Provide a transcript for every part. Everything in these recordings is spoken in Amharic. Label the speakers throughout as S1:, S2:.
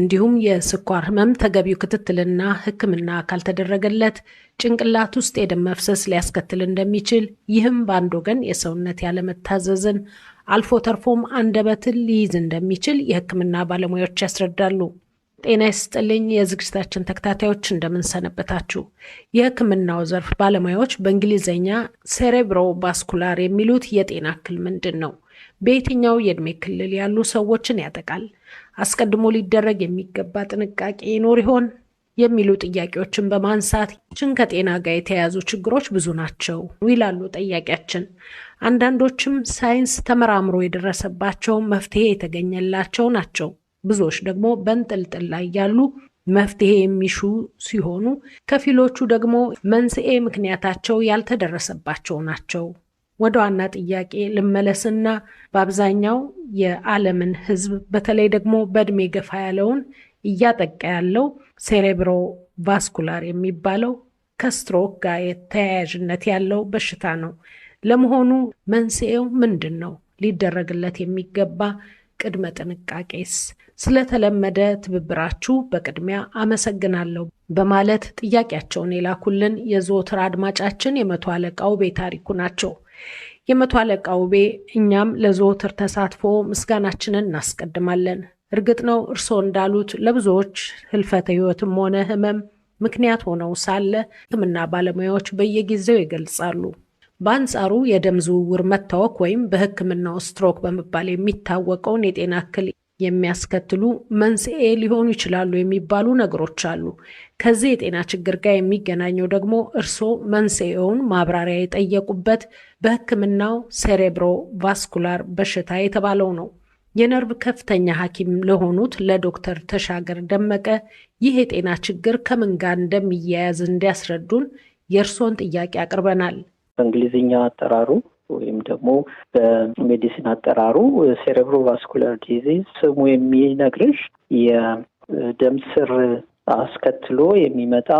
S1: እንዲሁም የስኳር ህመም ተገቢው ክትትልና ሕክምና ካልተደረገለት ጭንቅላት ውስጥ የደም መፍሰስ ሊያስከትል እንደሚችል፣ ይህም በአንድ ወገን የሰውነት ያለመታዘዝን አልፎ ተርፎም አንደበትን ሊይዝ እንደሚችል የሕክምና ባለሙያዎች ያስረዳሉ። ጤና ይስጥልኝ የዝግጅታችን ተከታታዮች እንደምንሰነበታችሁ። የሕክምናው ዘርፍ ባለሙያዎች በእንግሊዝኛ ሴሬብሮቫስኩላር የሚሉት የጤና እክል ምንድን ነው? በየትኛው የዕድሜ ክልል ያሉ ሰዎችን ያጠቃል? አስቀድሞ ሊደረግ የሚገባ ጥንቃቄ ይኖር ይሆን? የሚሉ ጥያቄዎችን በማንሳት ከጤና ጋር የተያያዙ ችግሮች ብዙ ናቸው ይላሉ ጠያቂያችን። አንዳንዶችም ሳይንስ ተመራምሮ የደረሰባቸው መፍትሄ የተገኘላቸው ናቸው። ብዙዎች ደግሞ በንጥልጥል ላይ ያሉ መፍትሄ የሚሹ ሲሆኑ፣ ከፊሎቹ ደግሞ መንስኤ ምክንያታቸው ያልተደረሰባቸው ናቸው። ወደ ዋና ጥያቄ ልመለስና በአብዛኛው የዓለምን ሕዝብ በተለይ ደግሞ በእድሜ ገፋ ያለውን እያጠቃ ያለው ሴሬብሮ ቫስኩላር የሚባለው ከስትሮክ ጋር ተያያዥነት ያለው በሽታ ነው። ለመሆኑ መንስኤው ምንድን ነው? ሊደረግለት የሚገባ ቅድመ ጥንቃቄስ? ስለተለመደ ትብብራችሁ በቅድሚያ አመሰግናለሁ በማለት ጥያቄያቸውን የላኩልን የዘወትር አድማጫችን የመቶ አለቃ ውቤ ታሪኩ ናቸው። የመቶ አለቃ ውቤ እኛም ለዘወትር ተሳትፎ ምስጋናችንን እናስቀድማለን። እርግጥ ነው እርስዎ እንዳሉት ለብዙዎች ህልፈተ ህይወትም ሆነ ህመም ምክንያት ሆነው ሳለ ሕክምና ባለሙያዎች በየጊዜው ይገልጻሉ። በአንጻሩ የደም ዝውውር መታወክ ወይም በሕክምናው ስትሮክ በመባል የሚታወቀውን የጤና እክል የሚያስከትሉ መንስኤ ሊሆኑ ይችላሉ የሚባሉ ነገሮች አሉ። ከዚህ የጤና ችግር ጋር የሚገናኘው ደግሞ እርስዎ መንስኤውን ማብራሪያ የጠየቁበት በሕክምናው ሴሬብሮ ቫስኩላር በሽታ የተባለው ነው። የነርቭ ከፍተኛ ሐኪም ለሆኑት ለዶክተር ተሻገር ደመቀ ይህ የጤና ችግር ከምን ጋር እንደሚያያዝ እንዲያስረዱን የእርስዎን ጥያቄ አቅርበናል።
S2: በእንግሊዝኛ አጠራሩ ወይም ደግሞ በሜዲሲን አጠራሩ ሴሬብሮቫስኩላር ዲዚዝ ስሙ የሚነግርሽ የደም ስር አስከትሎ የሚመጣ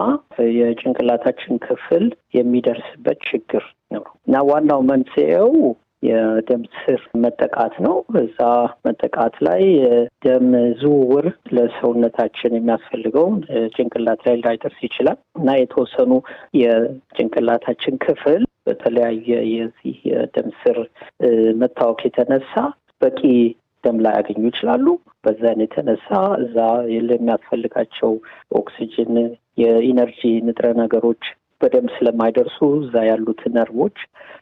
S2: የጭንቅላታችን ክፍል የሚደርስበት ችግር ነው እና ዋናው መንስኤው የደም ስር መጠቃት ነው። እዛ መጠቃት ላይ የደም ዝውውር ለሰውነታችን የሚያስፈልገውን ጭንቅላት ላይ ላይደርስ ይችላል እና የተወሰኑ የጭንቅላታችን ክፍል በተለያየ የዚህ የደም ስር መታወክ የተነሳ በቂ ደም ላይ ያገኙ ይችላሉ። በዛን የተነሳ እዛ የሚያስፈልጋቸው ኦክሲጅን፣ የኢነርጂ ንጥረ ነገሮች በደንብ ስለማይደርሱ እዛ ያሉት ነርቮች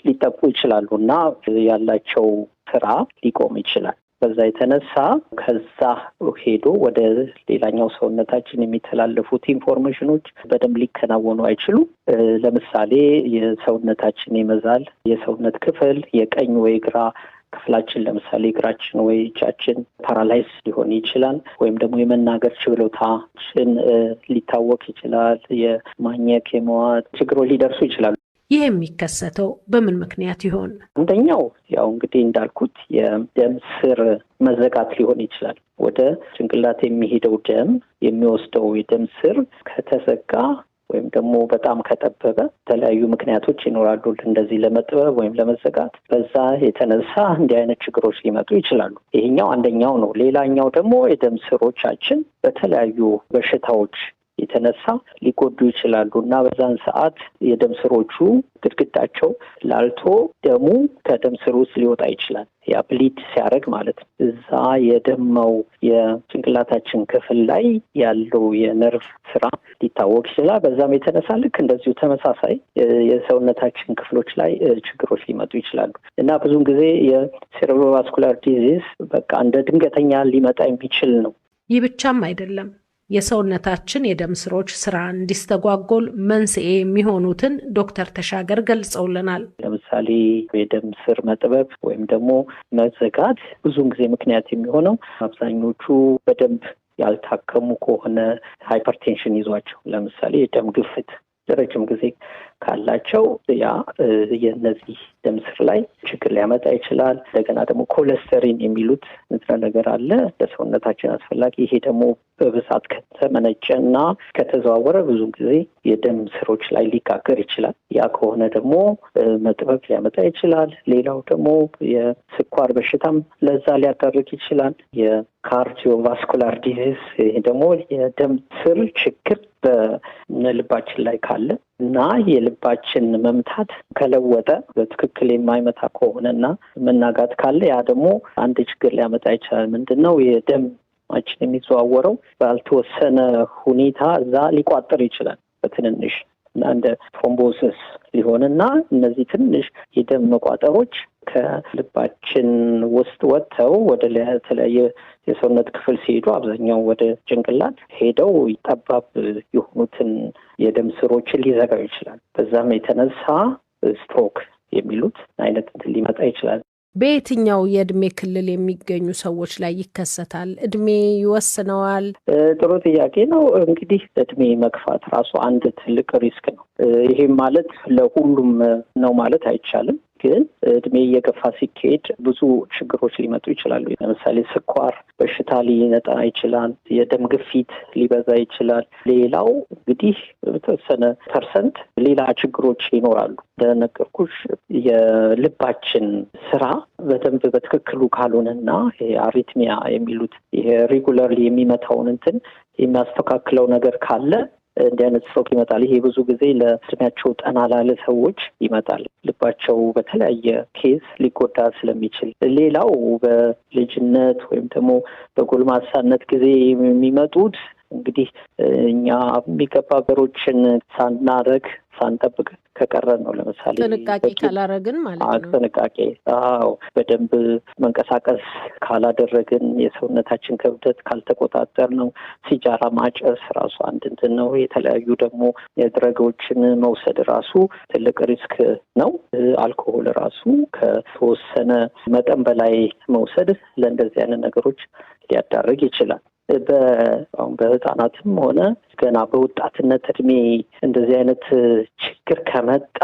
S2: ሊጠቁ ይችላሉ እና ያላቸው ስራ ሊቆም ይችላል። በዛ የተነሳ ከዛ ሄዶ ወደ ሌላኛው ሰውነታችን የሚተላለፉት ኢንፎርሜሽኖች በደንብ ሊከናወኑ አይችሉም። ለምሳሌ የሰውነታችን የመዛል የሰውነት ክፍል የቀኝ ወይ ግራ ክፍላችን ለምሳሌ እግራችን ወይ እጃችን ፓራላይዝ ሊሆን ይችላል። ወይም ደግሞ የመናገር ችሎታችን ሊታወክ ይችላል። የማኘክ የመዋጥ ችግሮች ሊደርሱ ይችላሉ።
S1: ይህ የሚከሰተው በምን ምክንያት ይሆን?
S2: አንደኛው ያው እንግዲህ እንዳልኩት የደም ስር መዘጋት ሊሆን ይችላል። ወደ ጭንቅላት የሚሄደው ደም የሚወስደው የደም ስር ከተዘጋ ወይም ደግሞ በጣም ከጠበበ የተለያዩ ምክንያቶች ይኖራሉ። እንደዚህ ለመጥበብ ወይም ለመዘጋት በዛ የተነሳ እንዲህ አይነት ችግሮች ሊመጡ ይችላሉ። ይሄኛው አንደኛው ነው። ሌላኛው ደግሞ የደም ስሮቻችን በተለያዩ በሽታዎች የተነሳ ሊጎዱ ይችላሉ እና በዛን ሰዓት የደም ስሮቹ ግድግዳቸው ላልቶ ደሙ ከደም ስር ውስጥ ሊወጣ ይችላል። ያ ብሊድ ሲያደርግ ማለት ነው። እዛ የደማው የጭንቅላታችን ክፍል ላይ ያለው የነርቭ ስራ ሊታወቅ ይችላል። በዛም የተነሳ ልክ እንደዚሁ ተመሳሳይ የሰውነታችን ክፍሎች ላይ ችግሮች ሊመጡ ይችላሉ እና ብዙውን ጊዜ የሴሬብሮቫስኩላር ዲዚዝ በቃ እንደ ድንገተኛ ሊመጣ የሚችል ነው።
S1: ይህ ብቻም አይደለም። የሰውነታችን የደም ስሮች ስራ እንዲስተጓጎል መንስኤ የሚሆኑትን ዶክተር ተሻገር ገልጸውልናል።
S2: ለምሳሌ የደም ስር መጥበብ ወይም ደግሞ መዘጋት ብዙውን ጊዜ ምክንያት የሚሆነው አብዛኞቹ በደንብ ያልታከሙ ከሆነ ሃይፐርቴንሽን ይዟቸው፣ ለምሳሌ የደም ግፊት ለረጅም ጊዜ ካላቸው ያ የነዚህ ደም ስር ላይ ችግር ሊያመጣ ይችላል። እንደገና ደግሞ ኮሌስተሪን የሚሉት ንጥረ ነገር አለ ለሰውነታችን አስፈላጊ። ይሄ ደግሞ በብዛት ከተመነጨና ከተዘዋወረ ብዙ ጊዜ የደም ስሮች ላይ ሊጋገር ይችላል። ያ ከሆነ ደግሞ መጥበብ ሊያመጣ ይችላል። ሌላው ደግሞ የስኳር በሽታም ለዛ ሊያዳርግ ይችላል። የካርዲዮቫስኩላር ዲዚዝ፣ ይሄ ደግሞ የደም ስር ችግር በልባችን ላይ ካለ እና የልባችን መምታት ከለወጠ በትክክል የማይመታ ከሆነና መናጋት ካለ ያ ደግሞ አንድ ችግር ሊያመጣ ይችላል። ምንድነው? የደማችን የሚዘዋወረው ባልተወሰነ ሁኔታ እዛ ሊቋጥር ይችላል በትንንሽ እና እንደ ትሮምቦሲስ ሊሆንና እነዚህ ትንሽ የደም መቋጠሮች ከልባችን ውስጥ ወጥተው ወደ ተለያየ የሰውነት ክፍል ሲሄዱ አብዛኛው ወደ ጭንቅላት ሄደው ጠባብ የሆኑትን የደም ስሮችን ሊዘጋው ይችላል። በዛም የተነሳ ስትሮክ የሚሉት አይነት ሊመጣ ይችላል።
S1: በየትኛው የእድሜ ክልል የሚገኙ ሰዎች ላይ ይከሰታል? እድሜ ይወስነዋል?
S2: ጥሩ ጥያቄ ነው። እንግዲህ እድሜ መግፋት ራሱ አንድ ትልቅ ሪስክ ነው። ይሄም ማለት ለሁሉም ነው ማለት አይቻልም። ግን እድሜ እየገፋ ሲካሄድ ብዙ ችግሮች ሊመጡ ይችላሉ። ለምሳሌ ስኳር በሽታ ሊመጣ ይችላል። የደም ግፊት ሊበዛ ይችላል። ሌላው እንግዲህ በተወሰነ ፐርሰንት ሌላ ችግሮች ይኖራሉ። እንደነገርኩሽ የልባችን ስራ በደንብ በትክክሉ ካልሆነና አሪትሚያ የሚሉት ይሄ ሬጉላርሊ የሚመታውን እንትን የሚያስተካክለው ነገር ካለ እንዲህ አይነት ስትሮክ ይመጣል። ይሄ ብዙ ጊዜ ለእድሜያቸው ጠና ላለ ሰዎች ይመጣል። ልባቸው በተለያየ ኬዝ ሊጎዳ ስለሚችል። ሌላው በልጅነት ወይም ደግሞ በጎልማሳነት ጊዜ የሚመጡት እንግዲህ እኛ የሚገባ ነገሮችን ሳንጠብቅ ከቀረን ነው። ለምሳሌ
S1: ጥንቃቄ ካላረግን ማለት ነው።
S2: ጥንቃቄ በደንብ መንቀሳቀስ ካላደረግን፣ የሰውነታችን ክብደት ካልተቆጣጠር ነው። ሲጃራ ማጨስ ራሱ አንድ እንትን ነው። የተለያዩ ደግሞ የድረጎችን መውሰድ ራሱ ትልቅ ሪስክ ነው። አልኮሆል ራሱ ከተወሰነ መጠን በላይ መውሰድ ለእንደዚህ አይነት ነገሮች ሊያዳርግ ይችላል። በህፃናትም ሆነ ገና በወጣትነት እድሜ እንደዚህ አይነት ችግር ከመጣ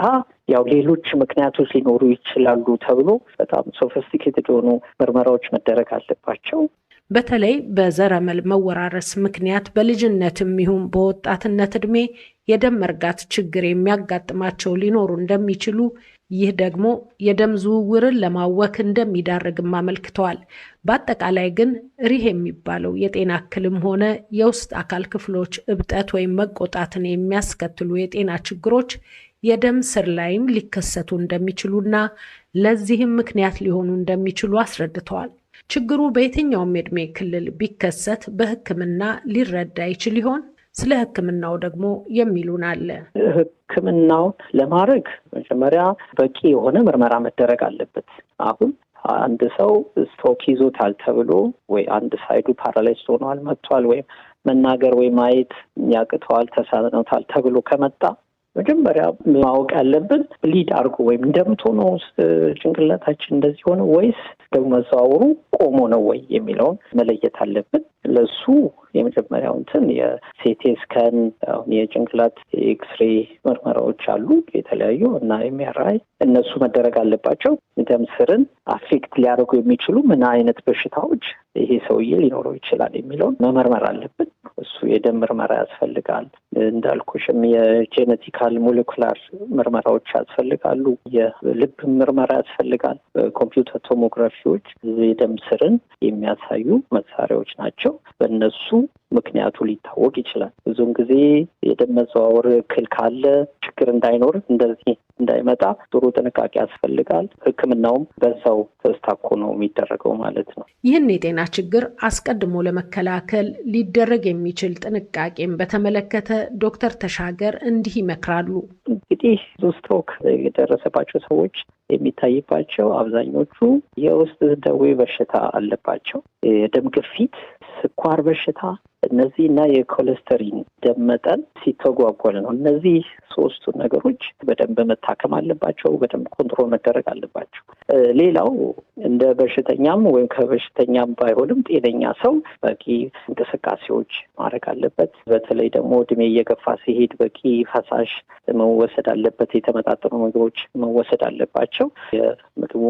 S2: ሌሎች ምክንያቶች ሊኖሩ ይችላሉ ተብሎ በጣም ሶፊስቲኬትድ የሆኑ ምርመራዎች መደረግ አለባቸው።
S1: በተለይ በዘረመል መወራረስ ምክንያት በልጅነትም ይሁን በወጣትነት እድሜ የደም መርጋት ችግር የሚያጋጥማቸው ሊኖሩ እንደሚችሉ፣ ይህ ደግሞ የደም ዝውውርን ለማወክ እንደሚዳርግም አመልክተዋል። በአጠቃላይ ግን ሪህ የሚባለው የጤና እክልም ሆነ የውስጥ አካል ክፍሎች እብጠት ወይም መቆጣትን የሚያስከትሉ የጤና ችግሮች የደም ስር ላይም ሊከሰቱ እንደሚችሉና ለዚህም ምክንያት ሊሆኑ እንደሚችሉ አስረድተዋል። ችግሩ በየትኛውም የዕድሜ ክልል ቢከሰት በሕክምና ሊረዳ ይችል ይሆን? ስለ ሕክምናው ደግሞ የሚሉን አለ።
S2: ሕክምናውን ለማድረግ መጀመሪያ በቂ የሆነ ምርመራ መደረግ አለበት። አሁን አንድ ሰው ስትሮክ ይዞታል ተብሎ ወይ አንድ ሳይዱ ፓራላይዝ ሆኗል መጥቷል፣ ወይም መናገር ወይ ማየት ያቅተዋል ተሳነውታል ተብሎ ከመጣ መጀመሪያ ማወቅ ያለብን ብሊድ አድርጎ ወይም ደምቶ ነው ጭንቅላታችን እንደዚህ ሆነ ወይስ ደግሞ መዘዋወሩ ቆሞ ነው ወይ የሚለውን መለየት አለብን። ለሱ የመጀመሪያው እንትን የሲቲ ስካን፣ የጭንቅላት ኤክስሬ ምርመራዎች አሉ የተለያዩ እና ኤምአርአይ፣ እነሱ መደረግ አለባቸው። ደም ስርን አፌክት ሊያደርጉ የሚችሉ ምን አይነት በሽታዎች ይሄ ሰውዬ ሊኖረው ይችላል የሚለውን መመርመር አለብን። እሱ የደም ምርመራ ያስፈልጋል። እንዳልኩሽም የጄኔቲካል ሞሌኩላር ምርመራዎች ያስፈልጋሉ። የልብ ምርመራ ያስፈልጋል። ኮምፒውተር ቶሞግራፊዎች የደም ስርን የሚያሳዩ መሳሪያዎች ናቸው። በእነሱ ምክንያቱ ሊታወቅ ይችላል። ብዙውን ጊዜ የደም መዘዋወር እክል ካለ ችግር እንዳይኖር እንደዚህ እንዳይመጣ ጥሩ ጥንቃቄ ያስፈልጋል። ሕክምናውም በዛው ተስታኮ ነው የሚደረገው ማለት ነው።
S1: ይህን የጤና ችግር አስቀድሞ ለመከላከል ሊደረግ የሚችል ጥንቃቄን በተመለከተ ዶክተር ተሻገር እንዲህ ይመክራሉ።
S2: እንግዲህ ስትሮክ የደረሰባቸው ሰዎች የሚታይባቸው አብዛኞቹ የውስጥ ደዌ በሽታ አለባቸው፣ የደም ግፊት፣ ስኳር በሽታ እነዚህ እና የኮሌስተሪን ደም መጠን ሲተጓጎል ነው። እነዚህ ሶስቱ ነገሮች በደንብ መታከም አለባቸው፣ በደንብ ኮንትሮል መደረግ አለባቸው። ሌላው እንደ በሽተኛም ወይም ከበሽተኛም ባይሆንም ጤነኛ ሰው በቂ እንቅስቃሴዎች ማድረግ አለበት። በተለይ ደግሞ እድሜ እየገፋ ሲሄድ በቂ ፈሳሽ መወሰድ አለበት። የተመጣጠኑ ምግቦች መወሰድ አለባቸው። የምግቡ